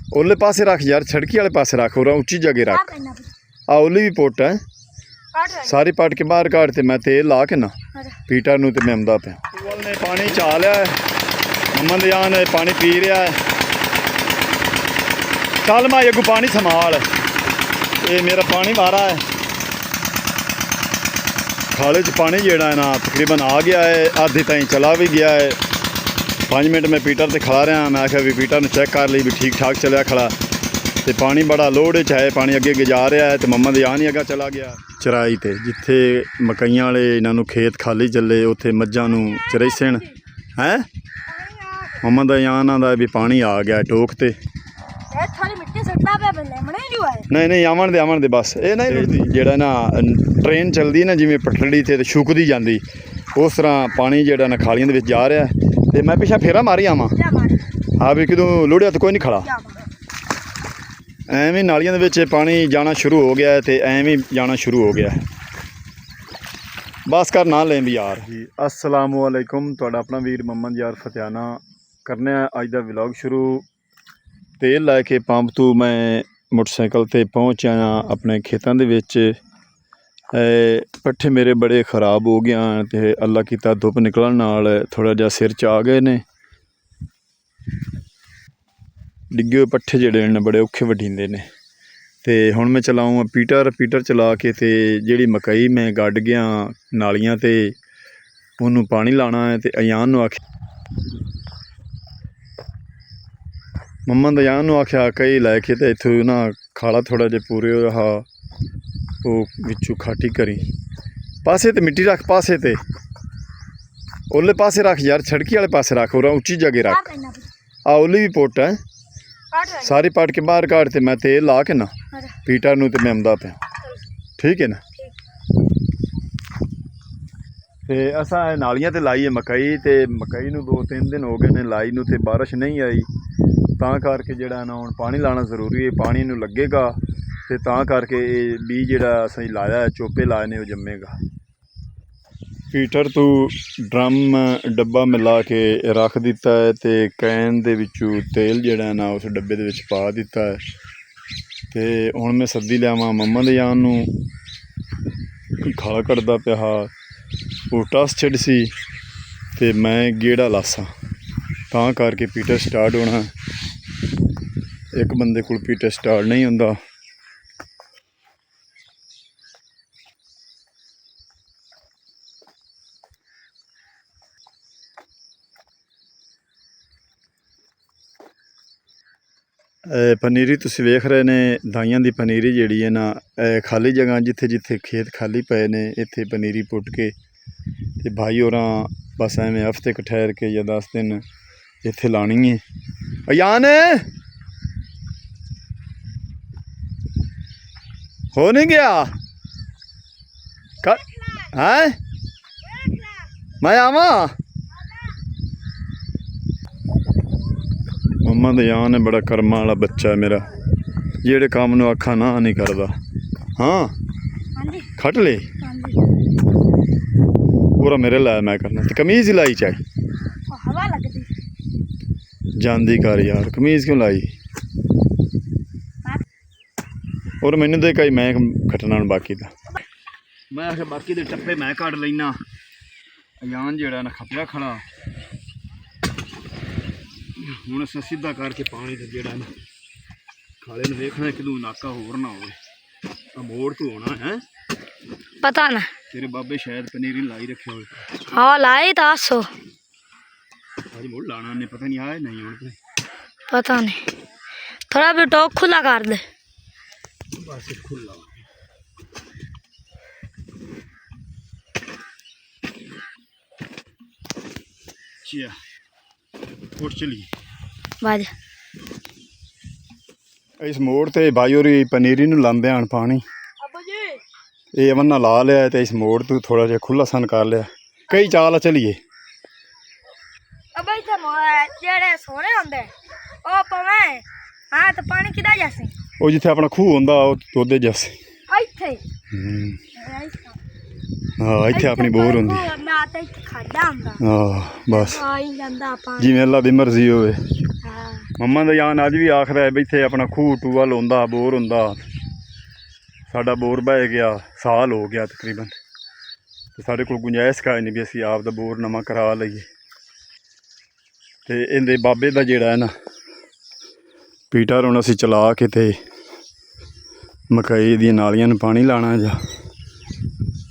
ओले पासे रख यार, छड़की वाले पासे रख, और उच्ची जगह रख। आ ओली भी पुट है सारी पट के बाहर काट ते मैं तेल ला के ना पीटर नूं ते मैं आंदा पे। टूअल ने पानी चा लिया है, मोहम्मद यान पानी पी रहा है। चल मैं अगू पानी संभाल, ये मेरा पानी मारा है खाले च पानी जेड़ा है ना तकरीबन आ गया है, आधी ताईं चला भी गया है। 5 मिनट मैं पीटर से खड़ा रहा, मैं आख्या भी पीटर ने चेक कर ली भी ठीक ठाक चलिया खड़ा, तो पानी बड़ा लोड है, पानी अगे अगे जा रहा है। तो मोहम्मद यान ही अगर चला गया चराई ते, जिथे मकईयां वाले इन्हों खेत खाली चले उत्थे मज्जां नूं चरैसन है। मोहम्मद यान आंदा भी पानी आ गया टोक ते। नहीं नहीं आवन दे बस, ये नहीं जेड़ा ना ट्रेन चलती ना जिमें पटड़ी ते शुकदी जाती, उस तरह पानी जेड़ा ना खालियां दे विच जा रहा है। तो मैं पिछा फेरा मारी आवां, हाँ भी कितों लुढ़िया तो कोई नहीं खड़ा, एवें नालियां दे विच पानी जाना शुरू हो गया है, तो एवें जाना शुरू हो गया है। बस कर ना लें भी यार जी। अस्सलाम वालेकुम, तुहाडा अपना वीर मोहम्मद यार फतियाना करने अज दा व्लॉग शुरू। तेल लैके पंप तो मैं मोटरसाइकिल ते पहुँच आया अपने खेतों दे विच। पट्ठे मेरे बड़े खराब हो गए हैं, तो अल्लाह कीता धुप निकलन नाल थोड़ा जिहा सिर च आ गए ने। डिगे हुए पट्ठे जेड़े ने बड़े औखे वढींदे ने। तो हुण मैं चलाऊँ पीटर चला के, ते जिहड़ी मकई मैं गड्ड गया नालियां ते उन्होंने पानी लाना है। तो अयान नूं आख्या, मोहम्मद अयान नूं आख्या कई लैके तो इत्थों ना खाला थोड़ा जिहा पूरे हा वो विचों खाटी करी पासे ते मिट्टी रख, पासे ते ओले पासे रख यार, छड़की वाले पासे रख, और उच्ची जगह रख। आ ओली भी पुट है सारी पट के बाहर काट ते मैं तेल ला के ना पीटर नूं ते मैं आंदा पे, ठीक है ना। ते असां नालियां ते लाई है मकई, ते मकई नूं 2-3 दिन हो गए ने लाई नूं, ते बारिश नहीं आई, तां करके जिहड़ा ना हुण पानी लाना जरूरी है। पानी नूं लगेगा तो तां करके बी जिहड़ा असीं लाया है चोपे लाए ने वो जम्मेगा। पीटर तो ड्रम डब्बा मिला के रख दिता है, तो कैन दे विचों तेल जिहड़ा ना उस डब्बे दे विच पा दिता है। तो हुण मैं सद्दी लियावां मोहम्मद यान नूं, खाला कटदा पिया वो टस छिड़सी, तो मैं गेड़ा लासा, तां करके पीटर स्टार्ट होना। एक बंदे कोल पीटर स्टार्ट नहीं हुंदा। पनीरी तुसीं वेख रहे ने, दाइयां दी पनीरी जिहड़ी है ना खाली जगह जिथे जिथे खेत खाली पे ने इत्थे पनीरी पुट के, ते भाई होरां बस एवें हफ्ते क ठहर के या 10 दिन इत्थे लानी है। अयान हो नहीं गया है, मैं आवां। मोहम्मद यान है बड़ा कर्मा वाला बच्चा है मेरा, जेड़े काम नूं आखा ना नहीं करदा। हाँ खट ले पूरा मेरे लाया मैं करना, तो कमीज ही लाई चाहे जानदी कर यार, कमीज क्यों लाई। और मैनू दे कई मैं खटना बाकी दा, मैं आखे बाकी दे टप्पे मैं कट लेना। अयान जेड़ा ना खपया खड़ा, हुण असां सीधा करके पानी ते जेड़ा ना खाले नूं वेखना किदों नाका होर ना होवे। मोड़ तो होना है पता ना, तेरे बाबे शायद पनीरी लाई रखे हो। हाँ लाई तो आसो आज मोड़ लाना ने पता नहीं आया नहीं होने पता नहीं, थोड़ा भी टॉक खुला कर दे बस खुला। उठ चलिए बाज। इस मोड़ ते भाई होरी पनीरी नूं लांदे हन पानी, ये वन्ना ला लिया, तो इस मोड़ तो थोड़ा जिहा खुला सन कर लिया। कई चाल चलिए वो जिथे अपना खूह होंदा ओदे जैसे। हाँ इत्थे अपनी बोर होंदी। हाँ बस जिवें अल्लाह दी मर्जी होवे। ਮੰਮਾ ਦਾ ਜਾਨ ਅੱਜ ਵੀ ਆਖਦਾ ਹੈ ਵੀ ਇੱਥੇ ਆਪਣਾ ਖੂਹ ਟੂਆ ਲਾਉਂਦਾ ਬੋਰ ਹੁੰਦਾ। ਸਾਡਾ ਬੋਰ ਬਹਿ ਗਿਆ, ਸਾਲ ਹੋ ਗਿਆ ਤਕਰੀਬਨ, ਤੇ ਸਾਡੇ ਕੋਲ ਗੁੰਜਾਇਸ਼ ਕਾਇ ਨਹੀਂ ਵੀ ਅਸੀਂ ਆਪ ਦਾ ਬੋਰ ਨਵਾਂ ਕਰਾ ਲਈਏ। ਤੇ ਇਹਦੇ ਬਾਬੇ ਦਾ ਜਿਹੜਾ ਹੈ ਨਾ ਪੀਟਰ ਹੁਣ ਅਸੀਂ ਚਲਾ ਕੇ ਤੇ ਮਕਈ ਦੀਆਂ ਨਾਲੀਆਂ ਨੂੰ ਪਾਣੀ ਲਾਣਾ ਜਾਂ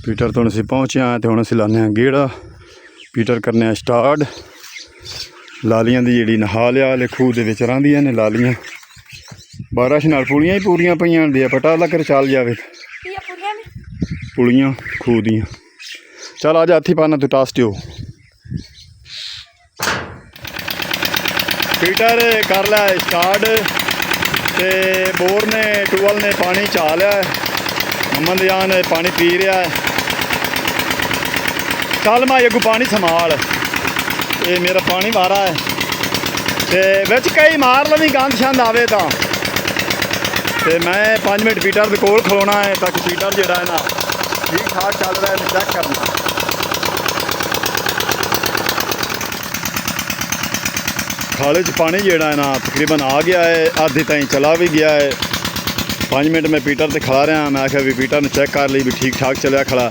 ਪੀਟਰ ਤੋਂ ਅਸੀਂ ਪਹੁੰਚੇ ਹਾਂ ਤੇ ਹੁਣ ਅਸੀਂ ਲਾਉਂਦੇ ਹਾਂ ਗੇੜਾ। ਪੀਟਰ ਕਰਨੇ ਆ ਸਟਾਰਟ। ਲਾਲੀਆਂ ਦੀ ਜਿਹੜੀ ਨਹਾ ਲਿਆ ਵਾਲੇ ਖੂਹ ਦੇ ਵਿੱਚ ਰਹਿੰਦੀਆਂ ਨੇ ਲਾਲੀਆਂ, ਬਾਰਿਸ਼ ਨਾਲ ਪੁਲੀਆਂ ਹੀ ਪੂਰੀਆਂ ਪਈਆਂ ਹੁੰਦੀਆਂ, ਪਤਾ ਲੱਗ ਕਰ ਚੱਲ ਜਾਵੇ ਪੁਲੀਆਂ ਖੂਹ ਦੀਆਂ। ਚੱਲ ਆ ਜਾ ਹੱਥੀ ਪਾਣਾ ਤੂੰ ਟਾਸ ਦਿਓ। ਪੀਟਰ ਕਰ ਲਿਆ ਸਟਾਰਟ ਤੇ ਬੋਰ ਨੇ ਟੂਵਲ ਨੇ ਪਾਣੀ ਚਾ ਲਿਆ। ਮੰਮਨ ਜਾਨ ਪਾਣੀ ਪੀ ਰਿਹਾ ਹੈ। ਚੱਲ ਮੈਂ ਅੱਗੋਂ ਪਾਣੀ ਸੰਭਾਲ, ਇਹ ਮੇਰਾ ਪਾਣੀ ਮਾਰਾ ਹੈ ਤੇ ਵਿੱਚ ਕਈ ਮਾਰ ਲਵੀਂ ਗੰਦ ਛੰਦ ਆਵੇ ਤਾਂ। ਤੇ ਮੈਂ 5 ਮਿੰਟ ਪੀਟਰ ਦੇ ਕੋਲ ਖਲੋਣਾ ਹੈ ਤਾਂ ਕਿ ਪੀਟਰ ਜਿਹੜਾ ਹੈ ਨਾ ਠੀਕ ਠਾਕ ਚੱਲ ਰਿਹਾ ਹੈ, ਚੈੱਕ ਕਰਨਾ। ਖਾਲੇ 'ਚ ਪਾਣੀ ਜਿਹੜਾ ਹੈ ਨਾ ਤਕਰੀਬਨ ਆ ਗਿਆ ਹੈ, ਆਧੇ ਤਾਈਂ ਚਲਾ ਵੀ ਗਿਆ ਹੈ। 5 ਮਿੰਟ ਮੈਂ ਪੀਟਰ ਤੇ ਖੜਾ ਰਿਹਾ। ਮੈਂ ਆਖਿਆ ਵੀ ਪੀਟਰ ਨੂੰ ਚੈੱਕ ਕਰ ਲਈ ਵੀ ਠੀਕ ਠਾਕ ਚੱਲਿਆ ਖੜਾ।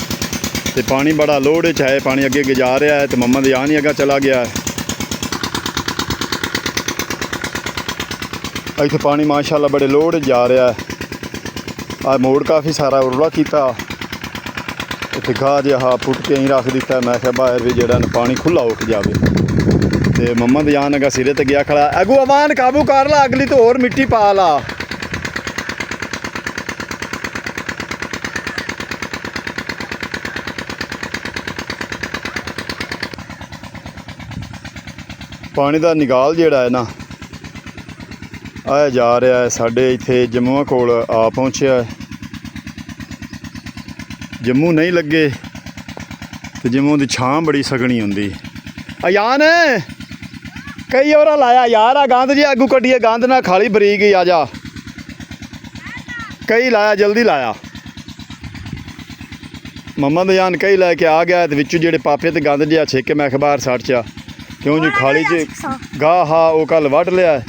ਤੇ ਪਾਣੀ ਬੜਾ ਲੋੜ 'ਚ ਹੈ, ਪਾਣੀ ਅੱਗੇ ਜਾ ਰਿਹਾ ਹੈ ਤੇ ਮੰਮਾ ਦੇ ਜਾਨ ਹੀ ਅੱਗਾ ਚਲਾ ਗਿਆ ਹੈ। ਇੱਥੇ ਪਾਣੀ ਮਾਸ਼ਾਅੱਲਾ ਬੜੇ ਲੋੜ 'ਚ ਜਾ ਰਿਹਾ ਹੈ। ਆ ਮੋੜ ਕਾਫੀ ਸਾਰਾ ਉਰਲਾ ਕੀਤਾ, ਇੱਥੇ ਗਾਹ ਜਿਹਾ ਪੁੱਟ ਕੇ ਹੀ ਰੱਖ ਦਿੱਤਾ। ਮੈਂ ਕਿਹਾ ਬਾਹਰ ਵੀ ਜਿਹੜਾ ਨਾ ਪਾਣੀ ਖੁੱਲ੍ਹਾ ਉੱਠ ਜਾਵੇ। ਤੇ ਮੰਮਾ ਦੇ ਜਾਨ ਅੱਗਾ ਸਿਰੇ ਤੇ ਗਿਆ ਖੜਾ। ਅੱਗੂ ਅਵਾਨ ਕਾਬੂ ਕਰ ਲਾ, ਅਗਲੀ ਤੋਂ ਹੋਰ ਮਿੱਟੀ ਪਾ ਲਾ। ਪਾਣੀ ਦਾ ਨਿਕਾਲ ਜਿਹੜਾ ਹੈ ਨਾ ਆਇਆ ਜਾ ਰਿਹਾ ਹੈ। ਸਾਡੇ ਇੱਥੇ ਜੰਮੂਆਂ ਕੋਲ ਆ ਪਹੁੰਚਿਆ ਹੈ। ਜੰਮੂ ਨਹੀਂ ਲੱਗੇ ਤੇ ਜੰਮੂ ਦੀ ਛਾਂ ਬੜੀ ਸਗਣੀ ਹੁੰਦੀ। ਅਯਾਨ ਕਈ ਔਰਾ ਲਾਇਆ ਯਾਰ, ਆ ਗੰਦ ਜੀ ਅੱਗੂ ਕੱਢੀਏ, ਗੰਦ ਨਾ ਖਾਲੀ ਬਰੀਕ ਹੀ ਆ ਜਾ। ਕਈ ਲਾਇਆ, ਜਲਦੀ ਲਾਇਆ। ਮੰਮਾ ਦਾ ਜਾਨ ਕਈ ਲੈ ਕੇ ਆ ਗਿਆ ਤੇ ਵਿੱਚੋਂ ਜਿਹੜੇ ਪਾਪੇ ਤੇ ਗੰਦ ਜਿਹਾ ਛੇਕੇ ਮੈਂ ਅਖਬਾਰ ਸੱਟ ਚਾ ਕਿਉਂ ਜੀ ਖਾਲੀ 'ਚ ਗਾਹ ਹਾਂ ਉਹ ਕੱਲ੍ਹ ਵੱਢ ਲਿਆ,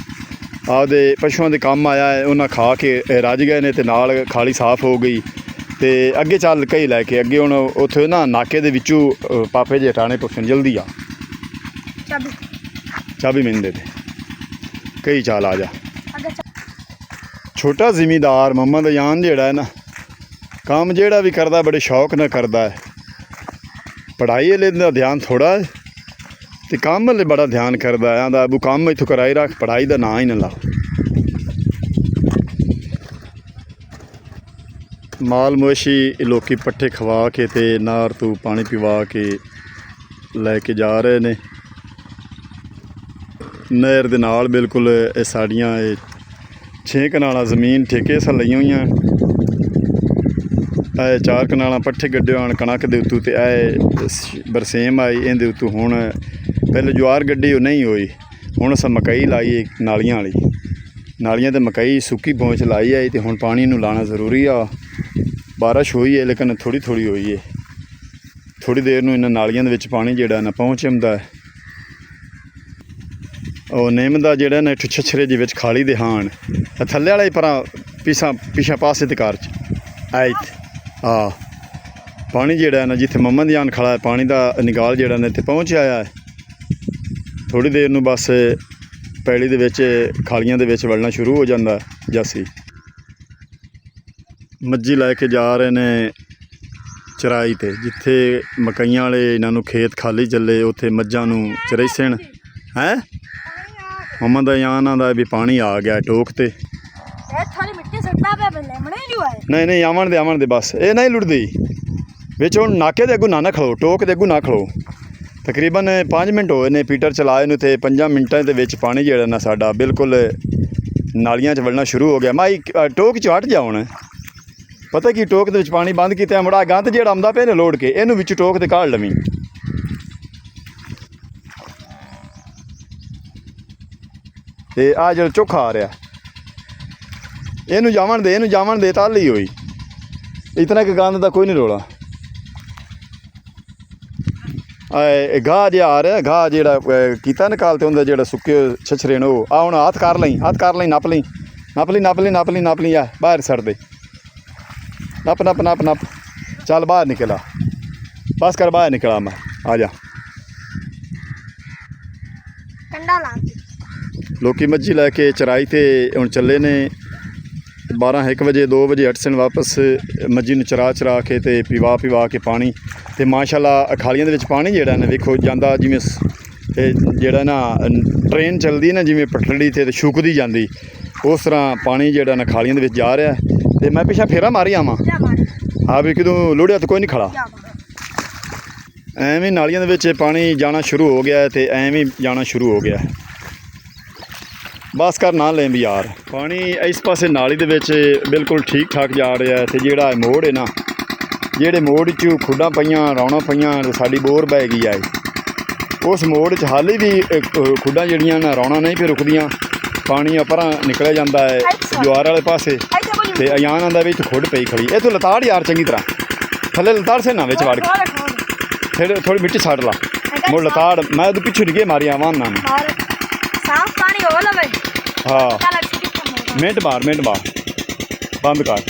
ਆਪਦੇ ਪਸ਼ੂਆਂ ਦੇ ਕੰਮ ਆਇਆ ਹੈ। ਉਹਨਾਂ ਖਾ ਕੇ ਰੱਜ ਗਏ ਨੇ ਤੇ ਨਾਲ ਖਾਲੀ ਸਾਫ਼ ਹੋ ਗਈ। ਤੇ ਅੱਗੇ ਚੱਲ ਕਈ ਲੈ ਕੇ ਅੱਗੇ ਹੁਣ ਉੱਥੇ ਨਾ ਨਾਕੇ ਦੇ ਵਿੱਚੋਂ ਪਾਪੇ ਜੇ ਹਟਾਣੇ ਪੁੱਛਣ ਜਲਦੀ ਆ। ਚਾਬੀ ਮੈਨੂੰ ਦੇ ਦੇ, ਕਈ ਚਾਲ ਆ ਜਾ। ਛੋਟਾ ਜ਼ਿਮੀਂਦਾਰ ਮੰਮਾ ਦਾ ਜਾਨ ਜਿਹੜਾ ਹੈ ਨਾ ਕੰਮ ਜਿਹੜਾ ਵੀ ਕਰਦਾ ਬੜੇ ਸ਼ੌਕ ਨਾਲ ਕਰਦਾ ਹੈ। ਪੜ੍ਹਾਈ ਵਾਲੇ ਦਾ ਧਿਆਨ ਥੋੜ੍ਹਾ ਹੈ ਤੇ ਕੰਮ ਵਾਲੇ ਬੜਾ ਧਿਆਨ ਕਰਦਾ ਹੈ। ਆਂਦਾ ਅਬੂ ਕੰਮ ਇੱਥੋਂ ਕਰਾਈ ਰੱਖ, ਪੜ੍ਹਾਈ ਦਾ ਨਾਂ ਹੀ ਨਾ ਲਾ। ਮਾਲ ਮਵੇਸ਼ੀ ਲੋਕੀ ਪੱਠੇ ਖਵਾ ਕੇ ਤੇ ਨਾਰ ਤੋਂ ਪਾਣੀ ਪਿਵਾ ਕੇ ਲੈ ਕੇ ਜਾ ਰਹੇ ਨੇ ਨਹਿਰ ਦੇ ਨਾਲ ਬਿਲਕੁਲ। ਇਹ ਸਾਡੀਆਂ 6 ਕਨਾਲਾਂ ਜ਼ਮੀਨ ਠੇਕੇ ਸ ਲਈਆਂ ਹੋਈਆਂ। ਇਹ 4 ਕਨਾਲਾਂ ਪੱਠੇ ਗੱਡੇ ਆਣ ਕਣਕ ਦੇ ਉੱਤੋਂ ਤੇ ਇਹ ਬਰਸੇਮ ਆਈ ਇਹਦੇ ਉੱਤੋਂ। ਹੁਣ ਪਹਿਲੇ ਜਵਾਰ ਗੱਡੀ ਉਹ ਨਹੀਂ ਹੋਈ, ਹੁਣ ਅਸਾਂ ਮਕਈ ਲਾਈ ਨਾਲੀਆਂ ਵਾਲੀ। ਨਾਲੀਆਂ ਤੇ ਮਕਈ ਸੁੱਕੀ ਪਹੁੰਚ ਲਾਈ ਹੈ ਤੇ ਹੁਣ ਪਾਣੀ ਨੂੰ ਲਾਣਾ ਜ਼ਰੂਰੀ ਆ। ਬਾਰਿਸ਼ ਹੋਈ ਹੈ ਲੇਕਿਨ ਥੋੜ੍ਹੀ ਥੋੜ੍ਹੀ ਹੋਈ ਹੈ। ਥੋੜ੍ਹੀ ਦੇਰ ਨੂੰ ਇਹਨਾਂ ਨਾਲੀਆਂ ਦੇ ਵਿੱਚ ਪਾਣੀ ਜਿਹੜਾ ਨਾ ਪਹੁੰਚ ਜਾਂਦਾ ਹੈ। ਉਹ ਨਿੰਮ ਦਾ ਜਿਹੜਾ ਨਾ ਇੱਥੋਂ ਛੱਛਰੇ ਦੇ ਵਿੱਚ ਖਾਲੀ ਦੇ ਹਾਣ ਥੱਲੇ ਵਾਲਾ ਹੀ ਪਰਾਂ ਪਿਛਾ ਪਾਸੇ ਤੇ ਘਰ 'ਚ ਆ ਪਾਣੀ ਜਿਹੜਾ ਨਾ ਜਿੱਥੇ ਮੰਮਾ ਦੀ ਜਾਨ ਖੜਾ ਹੈ ਪਾਣੀ ਦਾ ਨਿਕਾਲ ਜਿਹੜਾ ਨਾ ਇੱਥੇ ਪਹੁੰਚ ਆਇਆ ਹੈ। ਥੋੜ੍ਹੀ ਦੇਰ ਨੂੰ ਬਸ ਪੈਲੀ ਦੇ ਵਿੱਚ ਖਾਲੀਆਂ ਦੇ ਵਿੱਚ ਵੜਨਾ ਸ਼ੁਰੂ ਹੋ ਜਾਂਦਾ। ਜਾਸੀ ਮੱਝੀ ਲੈ ਕੇ ਜਾ ਰਹੇ ਨੇ ਚਰਾਈ 'ਤੇ, ਜਿੱਥੇ ਮਕਈਆਂ ਵਾਲੇ ਇਹਨਾਂ ਨੂੰ ਖੇਤ ਖਾਲੀ ਚੱਲੇ ਉੱਥੇ ਮੱਝਾਂ ਨੂੰ ਚਰੈਸਣ ਹੈ। ਮੰਮਾ ਦਾ ਜਾਨ ਆਂਦਾ ਵੀ ਪਾਣੀ ਆ ਗਿਆ ਟੋਕ 'ਤੇ। ਨਹੀਂ ਆਵਣ ਦੇ ਬਸ, ਇਹ ਨਹੀਂ ਲੁੱਟਦੀ ਵਿੱਚ। ਹੁਣ ਨਾਕੇ ਦੇ ਅੱਗੋਂ ਨਾ ਖਲੋ, ਟੋਕ ਦੇ ਅੱਗੋਂ ਨਾ ਖਲੋ। ਤਕਰੀਬਨ 5 ਮਿੰਟ ਹੋਏ ਨੇ ਪੀਟਰ ਚਲਾਏ ਨੂੰ ਤੇ 5 ਮਿੰਟਾਂ ਦੇ ਵਿੱਚ ਪਾਣੀ ਜਿਹੜਾ ਨਾ ਸਾਡਾ ਬਿਲਕੁਲ ਨਾਲੀਆਂ 'ਚ ਵੜਨਾ ਸ਼ੁਰੂ ਹੋ ਗਿਆ। ਮਾਈ ਟੋਕ 'ਚ ਹਟ ਜਾ ਹੁਣ। ਪਤਾ ਕੀ ਟੋਕ ਦੇ ਵਿੱਚ ਪਾਣੀ ਬੰਦ ਕੀਤਾ ਮੁੜਾ ਗੰਦ ਜਿਹੜਾ ਆਉਂਦਾ ਪਿਆ ਨੇ ਲੋੜ ਕੇ ਇਹਨੂੰ ਵਿੱਚ ਟੋਕ ਤੇ ਕਾਢ ਲਵੀਂ। ਤੇ ਆ ਜਿਹੜਾ ਚੋਖਾ ਆ ਰਿਹਾ ਇਹਨੂੰ ਜਾਵਣ ਦੇ ਤਾਂ ਲਈ ਹੋਈ। ਇਤਨਾ ਕਿ ਗੰਦ ਦਾ ਕੋਈ ਨਹੀਂ ਰੋਲਾ। ਗਾਹ ਜਿਹਾ ਆ ਰਿਹਾ ਗਾਹ ਜਿਹੜਾ ਕੀਤਾ ਨਿਕਾਲ ਤੇ ਹੁੰਦਾ ਜਿਹੜਾ ਸੁੱਕੇ ਛਛਰੇ ਨੇ ਉਹ ਆ ਹੁਣ ਹੱਥ ਕਰ ਲਈ ਨੱਪ ਲਈ ਆ ਬਾਹਰ ਛੱਡ ਦੇ ਨੱਪ ਚੱਲ ਬਾਹਰ ਨਿਕਲਾ ਬਸ ਕਰ ਬਾਹਰ ਨਿਕਲਾ ਮੈਂ ਆ ਜਾ ਕੰਡਾ ਲਾ ਲੋਕੀ ਮੱਝੀ ਲੈ ਕੇ ਚਰਾਈ ਤੇ ਹੁਣ ਚੱਲੇ ਨੇ 12-1 ਵਜੇ 2 ਵਜੇ ਅਟਸਨ ਵਾਪਸ ਮੱਝੀ ਨੂੰ ਚਰਾ ਕੇ ਤੇ ਪੀਵਾ ਕੇ ਪਾਣੀ ਤੇ ਮਾਸ਼ਾਅੱਲਾ ਖਾਲੀਆਂ ਦੇ ਵਿੱਚ ਪਾਣੀ ਜਿਹੜਾ ਨਾ ਵੇਖੋ ਜਾਂਦਾ ਜਿਵੇਂ ਜਿਹੜਾ ਨਾ ਟ੍ਰੇਨ ਚੱਲਦੀ ਨਾ ਜਿਵੇਂ ਪਟੜੀ ਤੇ ਸ਼ੁਕਦੀ ਜਾਂਦੀ ਉਸ ਤਰ੍ਹਾਂ ਪਾਣੀ ਜਿਹੜਾ ਨਾ ਖਾਲੀਆਂ ਦੇ ਵਿੱਚ ਜਾ ਰਿਹਾ ਤੇ ਮੈਂ ਪਿੱਛੇ ਫੇਰਾ ਮਾਰੀ ਆਵਾਂ ਹਾਂ ਵੀ ਕਿਦੋਂ ਲੋੜਿਆ ਤਾਂ ਕੋਈ ਨਹੀਂ ਖੜਾ ਐਵੇਂ ਨਾਲੀਆਂ ਦੇ ਵਿੱਚ ਪਾਣੀ ਜਾਣਾ ਸ਼ੁਰੂ ਹੋ ਗਿਆ ਤੇ ਐਵੇਂ ਜਾਣਾ ਸ਼ੁਰੂ ਹੋ ਗਿਆ ਬਸ ਕਰ ਨਾ ਲੈ ਵੀ ਯਾਰ ਪਾਣੀ ਇਸ ਪਾਸੇ ਨਾਲੀ ਦੇ ਵਿੱਚ ਬਿਲਕੁਲ ਠੀਕ ਠਾਕ ਜਾ ਰਿਹਾ ਤੇ ਜਿਹੜਾ ਮੋੜ ਹੈ ਨਾ ਜਿਹੜੇ ਮੋੜ 'ਚ ਖੁੱਡਾਂ ਪਈਆਂ ਰੌਣਾ ਪਈਆਂ ਸਾਡੀ ਬੋਰ ਬਹਿ ਗਈ ਆ ਉਸ ਮੋੜ 'ਚ ਹਾਲੇ ਵੀ ਖੁੱਡਾਂ ਜਿਹੜੀਆਂ ਨਾ ਰੌਣਾ ਨਹੀਂ ਫਿਰ ਰੁਕਦੀਆਂ ਪਾਣੀ ਪਰਾਂ ਨਿਕਲਿਆ ਜਾਂਦਾ ਹੈ ਜਵਾਰ ਵਾਲੇ ਪਾਸੇ ਤੇ ਅਯਾਨ ਆਂਦਾ ਵਿੱਚ ਖੁੱਡ ਪਈ ਖੜੀ ਇਹ ਤੂੰ ਲਤਾੜ ਯਾਰ ਚੰਗੀ ਤਰ੍ਹਾਂ ਥੱਲੇ ਲਤਾੜ ਸੇ ਨਾ ਵਿੱਚ ਵੜ ਕੇ ਫਿਰ ਥੋੜੀ ਮਿੱਟੀ ਛੱਡ ਲਾ ਮੋੜ ਲਤਾੜ ਮੈਂ ਉਹਦੇ ਪਿੱਛੇ ਡਿੱਗੇ ਮਾਰੀ ਆਵਾਂ ਨਾ ਸਾਫ ਪਾਣੀ ਹੋ ਲਵੇ ਹਾਂ ਮਿੰਟ ਬਾਹਰ ਬੰਦ ਕਰ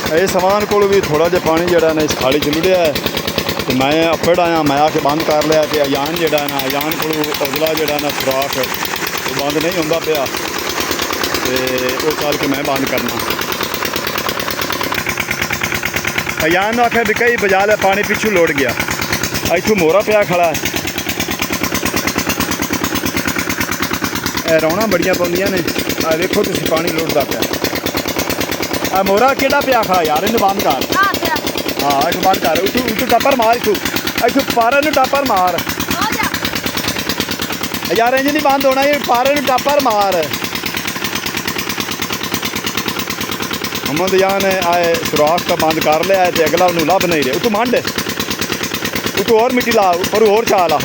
ਇਹ ਸਮਾਨ ਕੋਲ ਵੀ ਥੋੜਾ ਜਿਹਾ ਪਾਣੀ ਜਿਹੜਾ ਨਾ ਇਸ ਖਾਲੀ 'ਚ ਲੁੜਿਆ ਹੈ ਤੇ ਮੈਂ ਅੱਪੜ ਆਇਆ ਮੈਂ ਆ ਕੇ ਬੰਦ ਕਰ ਲਿਆ ਤੇ ਅਯਾਨ ਜਿਹੜਾ ਨਾ ਅਯਾਨ ਕੋਲ ਅਗਲਾ ਜਿਹੜਾ ਨਾ ਸੁਰਾਖ ਉਹ ਬੰਦ ਨਹੀਂ ਹੁੰਦਾ ਪਿਆ ਤੇ ਉਹ ਚੱਲ ਕੇ ਮੈਂ ਬੰਦ ਕਰਨਾ ਅਯਾਨ ਨੂੰ ਆਖਿਆ ਵੀ ਕਈ ਬਜਾ ਲਿਆ ਪਾਣੀ ਪਿੱਛੋਂ ਲੋੜ ਗਿਆ ਇੱਥੋਂ ਮੋਰਾ ਪਿਆ ਖੜਾ ਇਹ ਰੌਣਾ ਬੜੀਆਂ ਪਾਉਂਦੀਆਂ ਨੇ ਆ ਵੇਖੋ ਤੁਸੀਂ ਪਾਣੀ ਲੋੜਦਾ ਪਿਆ ਆ ਮੋਰਾ ਕਿਹੜਾ ਪਿਆ ਖੜਾ ਯਾਰ ਇਹਨੂੰ ਬੰਦ ਕਰ ਹਾਂ ਇਹਨੂੰ ਬੰਦ ਕਰ ਉੱਤੋਂ ਟੱਪਰ ਮਾਰ ਇੱਥੋਂ ਪਾਰੇ ਨੂੰ ਟੱਪਰ ਮਾਰ ਯਾਰ ਇੰਜ ਨਹੀਂ ਬੰਦ ਹੋਣਾ ਇਹ ਪਾਰੇ ਨੂੰ ਟੱਪਰ ਮਾਰ मोहम्मद यान आए सुराख का बंद कर लिया है तो अगला उन्होंने लभ नहीं रहा उतू मंड उतू और मिट्टी ला पर होर चा ला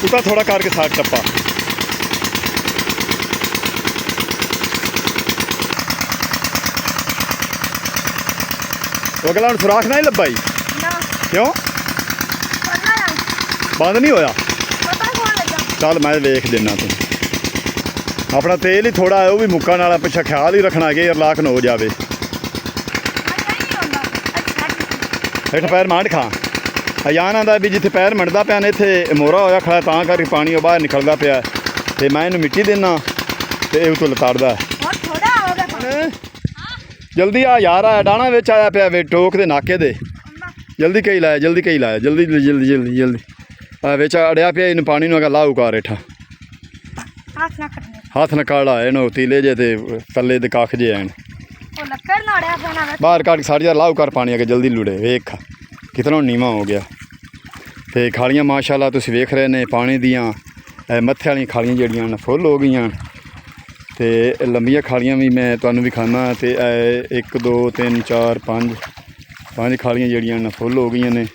उता थोड़ा करके साथ टप्पा अगला हम सुराख नहीं लभा ही क्यों बंद नहीं होया चल मैं वेख देना तू अपना तेल ही थोड़ा है वो भी मुक्कन वाला पिछा ख्याल ही रखना कि लाख न हो जाए हेठ पैर मांड खा अजान आंदा भी जिथे पैर मंडदा पिया ने इत्थे मोरा होया खड़ा तां करके पानी बाहर निकलदा पिया ते मैं इहनूं मिट्टी देना ते इह तो लताड़दा जल्दी आ यार आ डाणा विच आया पिया वे टोक दे नाके दे जल्दी कई लाया जल्दी विच अड़िया पिया इन पानी नूं लाऊ कर हेठा हाथ न काला इनू तीले जे ते तले दे कख जे हैं बाहर कट साढ़े लाऊ कर पानी अगे जल्दी लुड़े वेख कितना नीवा हो गया ते खालियां माशाअल्लाह तुसीं वेख रहे ने पानी दियां मत्थे वाली खालियां जड़ियां न फुल हो गई ते लंबियां खालियां भी मैं तुहानूं विखाना ते 1 2 3 4 5 खालियां जड़ियां न फुल हो गई ने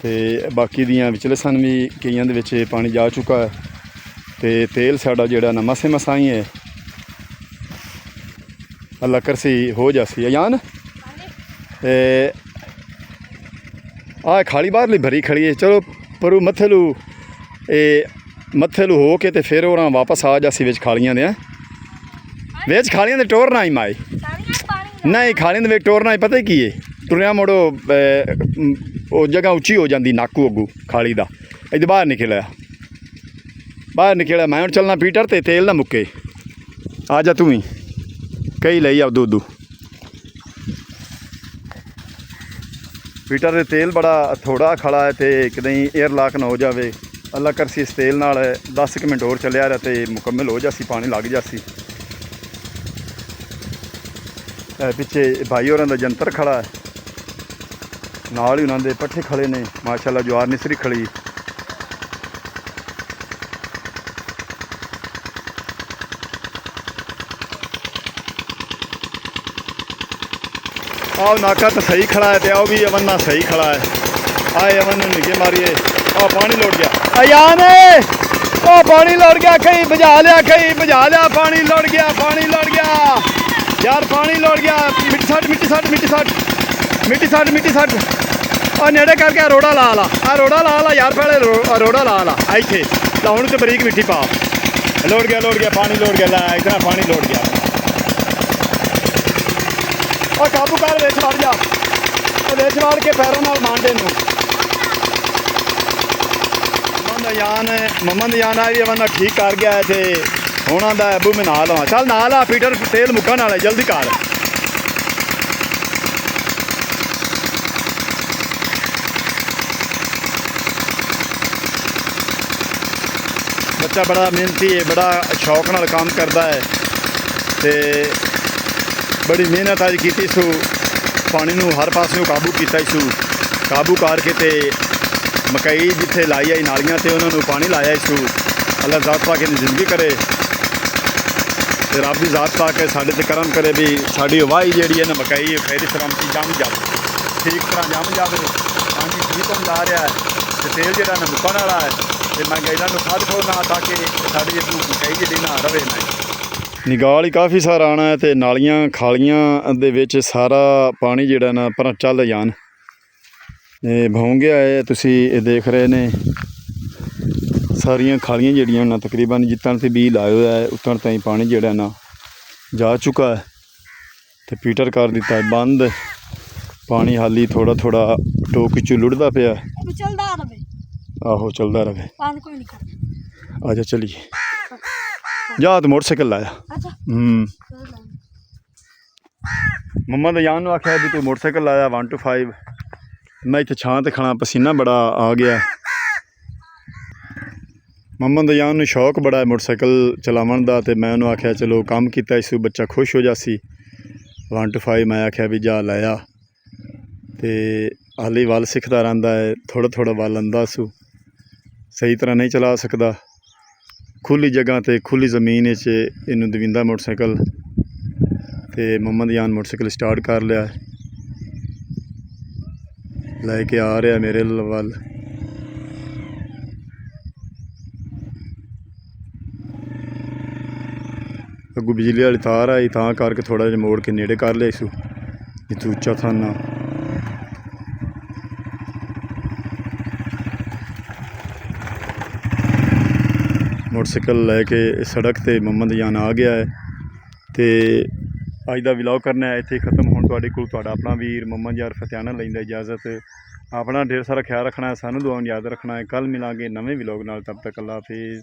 ते बाकी दियां विचले सन भी कईयां दे विच पानी जा चुका है ते तेल साड़ा जेड़ा ना मसे मसा ही है अल्लाह करसी हो जासी अजान आ खाली बाहरली भरी खड़ी है चलो पर मत्थेलू मत्थेलू हो के ते फिर और वापस आ जासी विच खालियां दे विच खालियां दे टोरना ही माई नहीं खालियां दे विच टोरना ही पता की है तुरिया मोड़ो वो जगह उच्ची हो जाती नाकू अगू खाली का इधर बाहर निकलिया मैं हूँ चलना पीटर ते तेल ना मुक्के आ जा तू ही कई ली आ दूधू पीटर दे तेल बड़ा थोड़ा खड़ा है तो कहीं एयर लॉक ना हो जाए अल्लाह करसी इस तेल नाल 10 मिनट और चलिया रहा तो मुकम्मल हो जासी पानी लग जासी पिछे भाई होरां दा जंतर खड़ा है नाल ही उन्होंने पट्ठे खड़े ने माशाअल्लाह ज्वार निसरी खड़ी ਆਹ ਨਾਕਾ ਤਾਂ ਸਹੀ ਖੜਾ ਹੈ ਤੇ ਆਹ ਵੀ ਅਮਨ ਨਾਲ ਸਹੀ ਖੜਾ ਹੈ। ਆਏ ਅਮਨ ਨੂੰ ਨਿੱਕੇ ਮਾਰੀਏ। ਆਹ ਪਾਣੀ ਲੁੜ ਗਿਆ ਅਯਾਨ, ਉਹ ਪਾਣੀ ਲੁੜ ਗਿਆ, ਕਈ ਬੁਝਾ ਲਿਆ, ਕਈ ਬੁਝਾ ਲਿਆ, ਪਾਣੀ ਲੁੜ ਗਿਆ, ਪਾਣੀ ਲੁੜ ਗਿਆ ਯਾਰ, ਪਾਣੀ ਲੁੜ ਗਿਆ। ਮਿੱਟੀ ਸੱਟ, ਮਿੱਟੀ ਸੱਟ, ਮਿੱਟੀ ਸੱਟ, ਮਿੱਟੀ ਸੱਟ, ਮਿੱਟੀ ਸੱਟ। ਆ ਨੇੜੇ ਕਰਕੇ ਰੋੜਾ ਲਾ ਲਾ, ਆ ਰੋੜਾ ਲਾ ਲਾ ਯਾਰ, ਪਹਿਲੇ ਰੋੜਾ ਲਾ ਲਾ ਇੱਥੇ ਲਾਉਣ ਤੇ ਬਰੀਕ ਮਿੱਟੀ ਪਾ। ਲੋੜ ਗਿਆ ਪਾਣੀ ਲੋੜ ਗਿਆ, ਲੈ ਇਤਨਾ ਪਾਣੀ ਲੋੜ ਗਿਆ। ਉਹ ਕਾਬੂ ਕਰ, ਵਿੱਚ ਵੜ ਜਾ, ਉਹ ਵਿੱਚ ਵੜ ਕੇ ਪੈਰਾਂ ਨਾਲ ਮਾਂਡੇ ਨੂੰ। ਮਮਨ ਜਾਨ ਆ ਵੀ ਬੰਦਾ ਠੀਕ ਕਰ ਗਿਆ ਤੇ ਹੁਣ ਆਂਦਾ ਅੱਬੂ ਮੈਂ ਨਾਲ ਲਵਾਂ। ਚੱਲ ਨਾਲ ਆ ਪੀਟਰ, ਤੇਲ ਮੁੱਕਣ ਵਾਲਾ, ਜਲਦੀ ਕਰ। ਬੱਚਾ ਬੜਾ ਮਿਹਨਤੀ ਹੈ, ਬੜਾ ਸ਼ੌਕ ਨਾਲ ਕੰਮ ਕਰਦਾ ਹੈ ਤੇ ਬੜੀ ਮਿਹਨਤ ਅੱਜ ਕੀਤੀ ਸੂ। ਪਾਣੀ ਨੂੰ ਹਰ ਪਾਸਿਓਂ ਕਾਬੂ ਕੀਤਾ ਸੂ, ਕਾਬੂ ਕਰਕੇ ਤੇ ਮਕਈ ਜਿੱਥੇ ਲਾਈ ਆਈ ਨਾਲੀਆਂ ਤੇ ਉਹਨਾਂ ਨੂੰ ਪਾਣੀ ਲਾਇਆ ਸੂ। ਅੱਲਾ ਜ਼ਾਤ ਪਾ ਕੇ ਜ਼ਿੰਦਗੀ ਕਰੇ ਤੇ ਰੱਬ ਦੀ ਜ਼ਾਤ ਪਾ ਕੇ ਸਾਡੇ ਤੇ ਕਰਮ ਕਰੇ ਵੀ ਸਾਡੀ ਵਾਹੀ ਜਿਹੜੀ ਹੈ ਨਾ ਮਕਈ ਖੈਰ ਸਲਾਮਤੀ ਜੰਮ ਜਾਵੇ, ਠੀਕ ਤਰ੍ਹਾਂ ਜੰਮ ਜਾਵੇ। ਪਾਣੀ ਠੀਕ ਹੁੰਦਾ ਆ ਰਿਹਾ ਹੈ ਤੇ ਤੇਲ ਜਿਹੜਾ ਨਾ ਮੁੱਕਣ ਵਾਲਾ ਹੈ ਤੇ ਮੈਂ ਇਹਨਾਂ ਨੂੰ ਖਾਦ ਖੋਲਣਾ ਤਾਂ ਕਿ ਸਾਡੀ ਮਕਈ ਜਿਹੜੀ ਨਾ ਰਵੇ ਨਾ। ਨਿਗਾਲ ਹੀ ਕਾਫੀ ਸਾਰਾ ਆਉਣਾ ਹੈ ਤੇ ਨਾਲੀਆਂ ਖਾਲੀਆਂ ਦੇ ਵਿੱਚ ਸਾਰਾ ਪਾਣੀ ਜਿਹੜਾ ਨਾ ਪਰ ਚੱਲ ਜਾਣ। ਇਹ ਭੌਂਗਿਆ ਹੈ, ਤੁਸੀਂ ਇਹ ਦੇਖ ਰਹੇ ਨੇ ਸਾਰੀਆਂ ਖਾਲੀਆਂ ਜਿਹੜੀਆਂ ਨਾ ਤਕਰੀਬਨ ਜਿੱਤਣ ਤੇ ਬੀਜ ਲਾਇਆ ਹੋਇਆ ਹੈ ਉੱਤਣ ਤਾਈਂ ਪਾਣੀ ਜਿਹੜਾ ਨਾ ਜਾ ਚੁੱਕਾ ਹੈ ਤੇ ਪੀਟਰ ਕਰ ਦਿੱਤਾ ਹੈ ਬੰਦ। ਪਾਣੀ ਹਾਲੀ ਥੋੜਾ ਥੋੜਾ ਟੋਕ 'ਚ ਲੁੜਦਾ ਪਿਆ। ਚੱਲਦਾ ਰਹੇ, ਆਹੋ ਚੱਲਦਾ ਰਹੇ। ਪਾਣੀ ਕੋਈ ਨਹੀਂ ਕਰ। ਆਜਾ ਚਲੀਏ, ਜਾ ਤੂੰ ਮੋਟਰਸਾਈਕਲ ਲਾਇਆ। ਅੱਛਾ ਮੰਮਾ ਦਾ ਜਾਨ ਨੂੰ ਆਖਿਆ ਵੀ ਤੂੰ ਮੋਟਰਸਾਈਕਲ ਲਾਇਆ 1 to 5। ਮੈਂ ਇੱਥੇ ਛਾਂ ਤੇ ਖੜਾ, ਪਸੀਨਾ ਬੜਾ ਆ ਗਿਆ। ਮੰਮਾ ਦਾ ਜਾਨ ਨੂੰ ਸ਼ੌਕ ਬੜਾ ਹੈ ਮੋਟਰਸਾਈਕਲ ਚਲਾਉਣ ਦਾ ਤੇ ਮੈਂ ਉਹਨੂੰ ਆਖਿਆ ਚਲੋ ਕੰਮ ਕੀਤਾ ਇਸ ਬੱਚਾ ਖੁਸ਼ ਹੋ ਜਾਸੀ। 1 to 5 ਮੈਂ ਆਖਿਆ ਵੀ ਜਾ ਲਾਇਆ ਤੇ ਹਾਲੀ ਵੱਲ ਸਿੱਖਦਾ ਰਹਿੰਦਾ ਹੈ, ਥੋੜ੍ਹਾ ਥੋੜ੍ਹਾ ਵੱਲ ਆਉਂਦਾ ਸੂ। ਸਹੀ ਤਰ੍ਹਾਂ ਨਹੀਂ ਚਲਾ ਸਕਦਾ, ਖੁੱਲ੍ਹੀ ਜਗ੍ਹਾ 'ਤੇ ਖੁੱਲ੍ਹੀ ਜ਼ਮੀਨ 'ਚ ਇਹਨੂੰ ਦਵਿੰਦਾ ਮੋਟਰਸਾਈਕਲ ਤੇ ਮੰਮਾ ਦੀ ਜਾਨ ਮੋਟਰਸਾਈਕਲ ਸਟਾਰਟ ਕਰ ਲਿਆ, ਲੈ ਕੇ ਆ ਰਿਹਾ ਮੇਰੇ ਵੱਲ। ਅੱਗੋਂ ਬਿਜਲੀ ਵਾਲੀ ਤਾਰ ਆਈ ਤਾਂ ਕਰਕੇ ਥੋੜ੍ਹਾ ਜਿਹਾ ਮੋੜ ਕੇ ਨੇੜੇ ਕਰ ਲਿਆ ਸੂ ਜਿੱਥੇ ਉੱਚਾ ਥਾਂ ਨਾ। ਮੋਟਰਸਾਈਕਲ ਲੈ ਕੇ ਸੜਕ 'ਤੇ ਮੰਮਾ ਦੀ ਜਾਨ ਆ ਗਿਆ ਹੈ ਤੇ ਅੱਜ ਦਾ ਵਲੌਗ ਕਰਨਾ ਇੱਥੇ ਖਤਮ। ਹੁਣ ਤੁਹਾਡੇ ਕੋਲ ਤੁਹਾਡਾ ਆਪਣਾ ਵੀਰ ਮੰਮਾ ਯਾਰ ਫਤਿਆਨਾ ਲੈਂਦਾ ਇਜਾਜ਼ਤ। ਆਪਣਾ ਢੇਰ ਸਾਰਾ ਖਿਆਲ ਰੱਖਣਾ ਹੈ, ਸਾਨੂੰ ਦੁਆਵਾਂ ਯਾਦ ਰੱਖਣਾ ਹੈ। ਕੱਲ੍ਹ ਮਿਲਾਂਗੇ ਨਵੇਂ ਵਲੌਗ ਨਾਲ, ਤਬ ਤੱਕ ਅੱਲਾ ਹਾਫਿਜ਼।